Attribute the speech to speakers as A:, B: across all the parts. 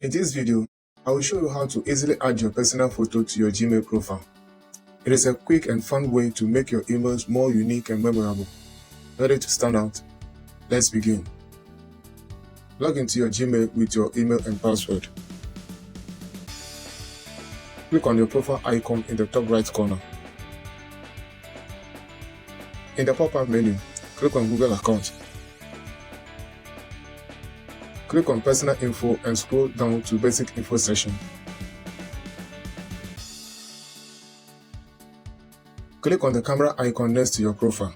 A: In this video, I will show you how to easily add your personal photo to your Gmail profile. It is a quick and fun way to make your emails more unique and memorable. Ready to stand out? Let's begin. Log into your Gmail with your email and password. Click on your profile icon in the top right corner. In the pop-up menu, click on Google Account. Click on Personal Info and scroll down to Basic Info section. Click on the camera icon next to your profile.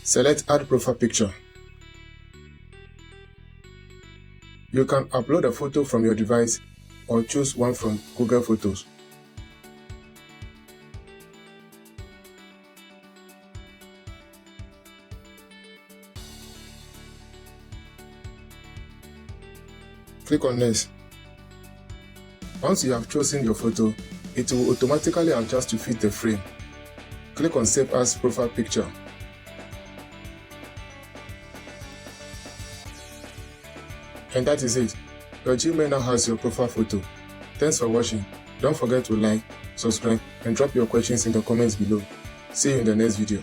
A: Select Add Profile Picture. You can upload a photo from your device or choose one from Google Photos. Click on Next. Once you have chosen your photo, it will automatically adjust to fit the frame. Click on Save as Profile Picture. And that is it. Your Gmail now has your profile photo. Thanks for watching. Don't forget to like, subscribe, and drop your questions in the comments below. See you in the next video.